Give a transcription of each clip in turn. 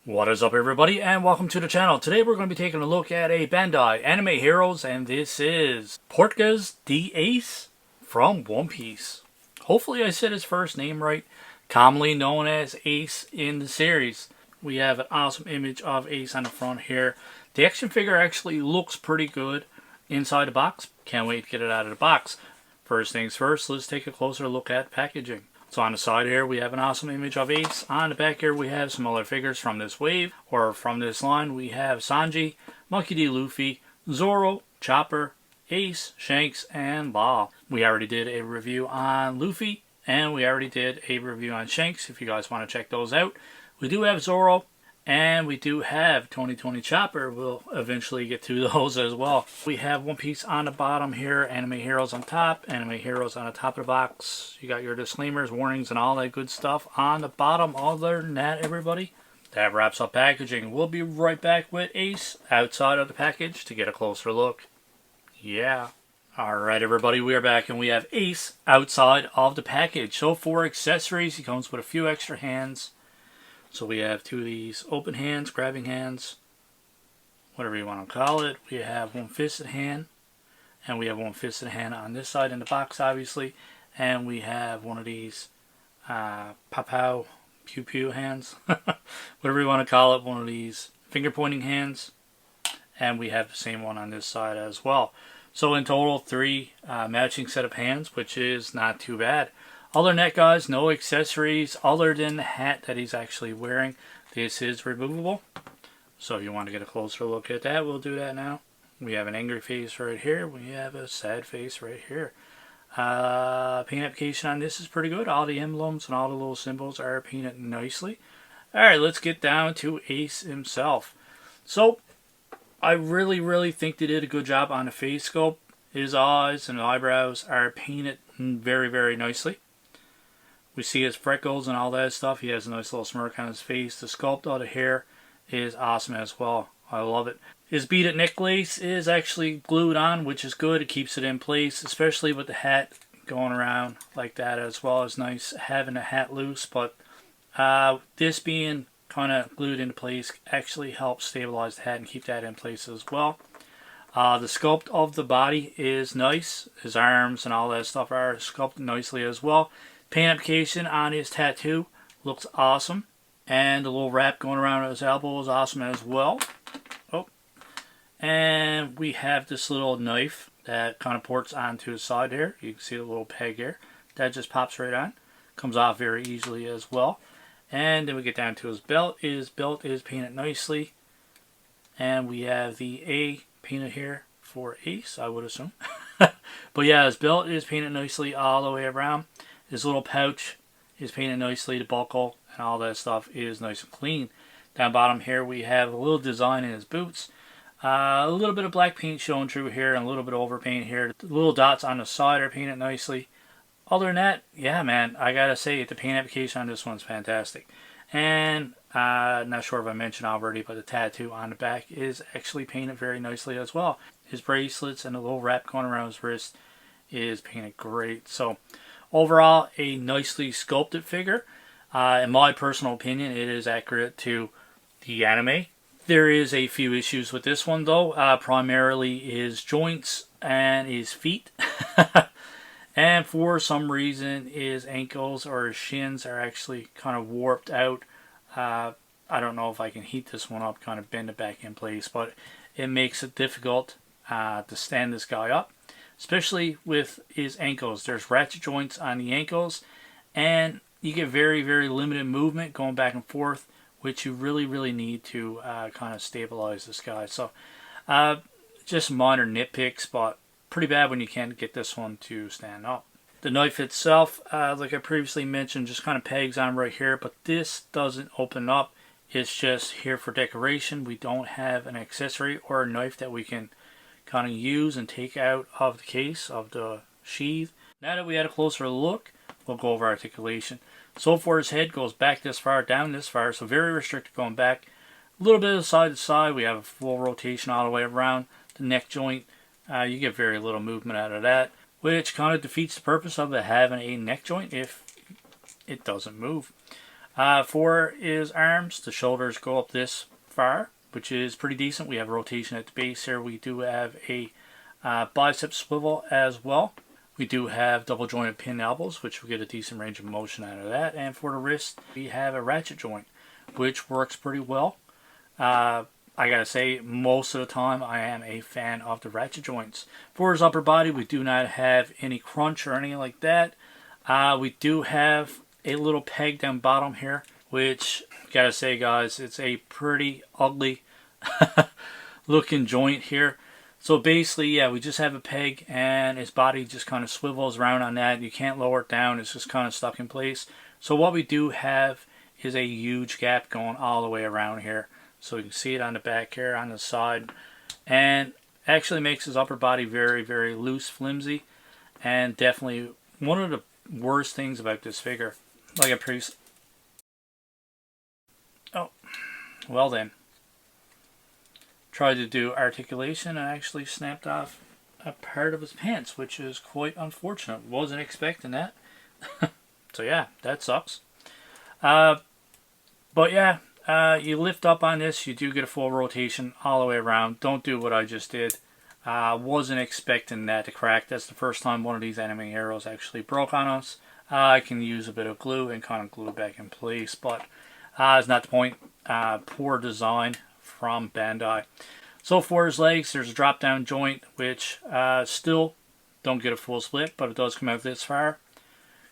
What is up, everybody, and welcome to the channel. Today we're going to be taking a look at a Bandai Anime Heroes, and this is Portgas D.Ace from One Piece. Hopefully I said his first name right, commonly known as Ace in the series. We have an awesome image of Ace on the front here. The action figure actually looks pretty good inside the box. Can't wait to get it out of the box. First things first, let's take a closer look at packaging. So on the side here we have an awesome image of Ace. On the back here we have some other figures from this wave, or from this line. We have Sanji, Monkey D. Luffy, Zoro, Chopper, Ace, Shanks, and Law. We already did a review on Luffy, and we already did a review on Shanks if you guys want to check those out. We do have Zoro, and we do have 2020 Chopper. We'll eventually get to those as well. We have One Piece on the bottom here, Anime Heroes on top, Anime Heroes on the top of the box. You got your disclaimers, warnings, and all that good stuff on the bottom. Other than that, everybody, that wraps up packaging. We'll be right back with Ace outside of the package to get a closer look. Yeah. Alright, everybody, we are back, and we have Ace outside of the package. So for accessories, he comes with a few extra hands. So we have two of these open hands, grabbing hands, whatever you want to call it. We have one fisted hand, and we have one fisted hand on this side in the box, obviously. And we have one of these pow pew pew hands, whatever you want to call it, one of these finger pointing hands. And we have the same one on this side as well. So in total, three matching set of hands, which is not too bad. Other than that, guys, no accessories other than the hat that he's actually wearing. This is removable. So if you want to get a closer look at that, we'll do that now. We have an angry face right here. We have a sad face right here. Paint application on this is pretty good. All the emblems and all the little symbols are painted nicely. Alright, let's get down to Ace himself. So, I really think they did a good job on the face sculpt. His eyes and eyebrows are painted very nicely. We see his freckles and all that stuff. He has a nice little smirk on his face. The sculpt of the hair is awesome as well. I love it. His beaded necklace is actually glued on, which is good. It keeps it in place, especially with the hat going around like that as well. It's nice having the hat loose, but this being kind of glued into place actually helps stabilize the hat and keep that in place as well. The sculpt of the body is nice. His arms and all that stuff are sculpted nicely as well. Paint application on his tattoo looks awesome. And the little wrap going around his elbow is awesome as well. Oh. And we have this little knife that kind of ports onto his side here. You can see the little peg here. That just pops right on. Comes off very easily as well. And then we get down to his belt. His belt is painted nicely. And we have the A painted here for Ace, I would assume. But yeah, his belt is painted nicely all the way around. His little pouch is painted nicely. The buckle and all that stuff is nice and clean. Down bottom here we have a little design in his boots. A little bit of black paint showing through here and a little bit of overpaint here. The little dots on the side are painted nicely. Other than that, yeah, man, I gotta say the paint application on this one's fantastic. And not sure if I mentioned already, but the tattoo on the back is actually painted very nicely as well. His bracelets and the little wrap going around his wrist is painted great. So overall, a nicely sculpted figure. In my personal opinion, it is accurate to the anime. There is a few issues with this one though, primarily his joints and his feet. And for some reason, his ankles or his shins are actually kind of warped out. I don't know if I can heat this one up, kind of bend it back in place, but it makes it difficult to stand this guy up. Especially with his ankles. There's ratchet joints on the ankles, and you get very limited movement going back and forth, which you really need to kind of stabilize this guy. So just minor nitpicks, but pretty bad when you can't get this one to stand up. The knife itself, like I previously mentioned, just kind of pegs on right here, but this doesn't open up. It's just here for decoration. We don't have an accessory or a knife that we can kind of use and take out of the case, of the sheath. Now that we had a closer look, we'll go over articulation. So for his head goes back this far, down this far, so very restricted going back. A little bit of side to side, we have a full rotation all the way around. The neck joint, you get very little movement out of that, which kind of defeats the purpose of having a neck joint if it doesn't move. For his arms, the shoulders go up this far, which is pretty decent. We have rotation at the base here. We do have a bicep swivel as well. We do have double jointed pin elbows, which will get a decent range of motion out of that. And for the wrist, we have a ratchet joint, which works pretty well. I gotta say, most of the time I am a fan of the ratchet joints. For his upper body, we do not have any crunch or anything like that. We do have a little peg down bottom here, which, gotta say guys, it's a pretty ugly looking joint here. So basically, yeah, we just have a peg and his body just kind of swivels around on that. You can't lower it down. It's just kind of stuck in place. So what we do have is a huge gap going all the way around here. So you can see it on the back here, on the side. And actually makes his upper body very, very loose, flimsy. And definitely one of the worst things about this figure. Like a priest. Oh, well then. Tried to do articulation and actually snapped off a part of his pants, which is quite unfortunate. Wasn't expecting that. So yeah, that sucks. But yeah, you lift up on this, you do get a full rotation all the way around. Don't do what I just did. Wasn't expecting that to crack. That's the first time one of these anime heroes actually broke on us. I can use a bit of glue and kind of glue it back in place, but it's not the point. Poor design from Bandai. So for his legs, there's a drop down joint, which still don't get a full split, but it does come out this far.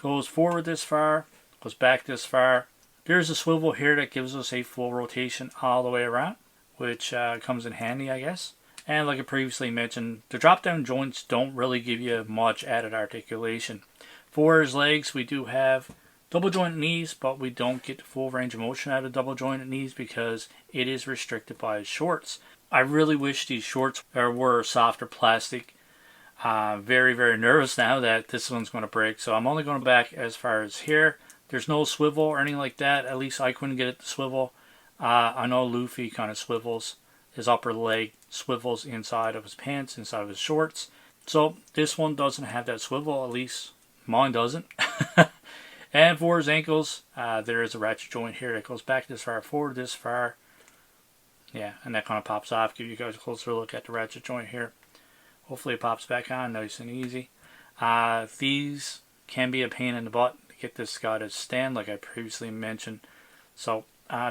Goes forward this far, goes back this far. There's a swivel here that gives us a full rotation all the way around, which comes in handy, I guess. And like I previously mentioned, the drop down joints don't really give you much added articulation. For his legs, we do have double jointed knees, but we don't get the full range of motion out of double jointed knees because it is restricted by his shorts. I really wish these shorts were softer plastic. Very, very nervous now that this one's going to break. So I'm only going back as far as here. There's no swivel or anything like that. At least I couldn't get it to swivel. I know Luffy kind of swivels. His upper leg swivels inside of his pants, inside of his shorts. So this one doesn't have that swivel. At least mine doesn't. And for his ankles, there is a ratchet joint here that goes back this far, forward this far. Yeah, and that kind of pops off. Give you guys a closer look at the ratchet joint here. Hopefully it pops back on nice and easy. These can be a pain in the butt to get this guy to stand, like I previously mentioned. So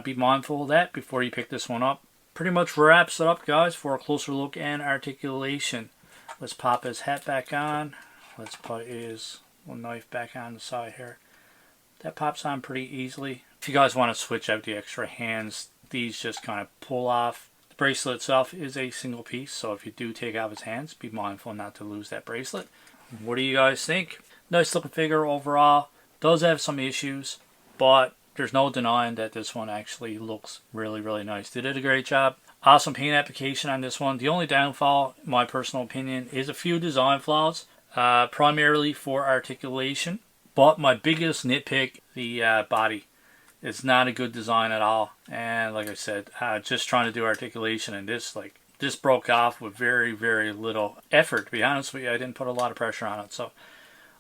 be mindful of that before you pick this one up. Pretty much wraps it up, guys, for a closer look and articulation. Let's pop his hat back on. Let's put his little knife back on the side here. That pops on pretty easily. If you guys want to switch out the extra hands, these just kind of pull off. The bracelet itself is a single piece, so if you do take off his hands, be mindful not to lose that bracelet. What do you guys think? Nice looking figure overall. Does have some issues, but there's no denying that this one actually looks really, really nice. They did a great job. Awesome paint application on this one. The only downfall, in my personal opinion, is a few design flaws, primarily for articulation. But my biggest nitpick, the body. It's not a good design at all. And like I said, just trying to do articulation, and this broke off with very, very little effort. To be honest with you, I didn't put a lot of pressure on it. So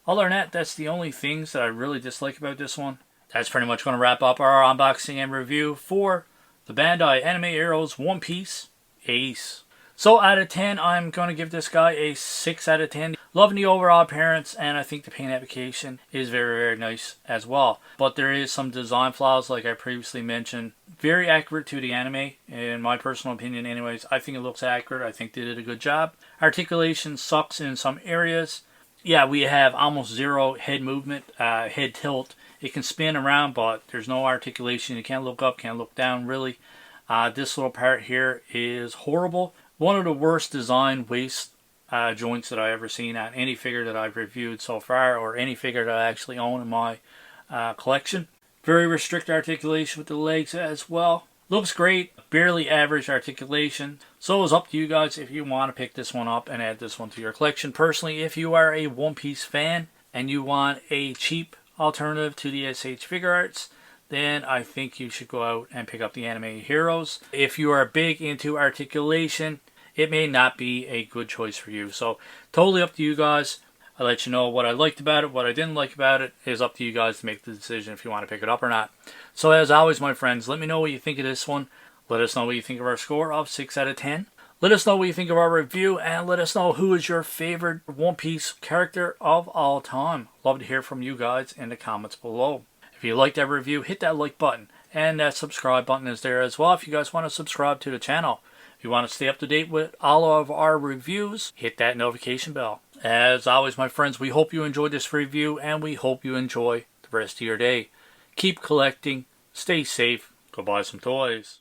other than that, that's the only things that I really dislike about this one. That's pretty much going to wrap up our unboxing and review for the Bandai Anime Heroes One Piece Ace. So out of 10, I'm going to give this guy a 6 out of 10. Loving the overall appearance, and I think the paint application is very, very nice as well. But there is some design flaws, like I previously mentioned. Very accurate to the anime, in my personal opinion anyways. I think it looks accurate. I think they did a good job. Articulation sucks in some areas. Yeah, we have almost zero head movement, head tilt. It can spin around, but there's no articulation. You can't look up, can't look down, really. This little part here is horrible. One of the worst design waist joints that I've ever seen on any figure that I've reviewed so far, or any figure that I actually own in my collection. Very restricted articulation with the legs as well. Looks great, barely average articulation. So it's up to you guys if you want to pick this one up and add this one to your collection. Personally, if you are a One Piece fan and you want a cheap alternative to the SH Figure Arts, then I think you should go out and pick up the Anime Heroes. If you are big into articulation, it may not be a good choice for you. So totally up to you guys. I let you know what I liked about it, what I didn't like about it. It's up to you guys to make the decision if you want to pick it up or not. So as always, my friends, let me know what you think of this one. Let us know what you think of our score of 6 out of 10. Let us know what you think of our review, and let us know who is your favorite One Piece character of all time. Love to hear from you guys in the comments below. If you liked that review, hit that like button, and that subscribe button is there as well if you guys want to subscribe to the channel. If you want to stay up to date with all of our reviews, hit that notification bell. As always, my friends, we hope you enjoyed this review, and we hope you enjoy the rest of your day. Keep collecting, stay safe, go buy some toys.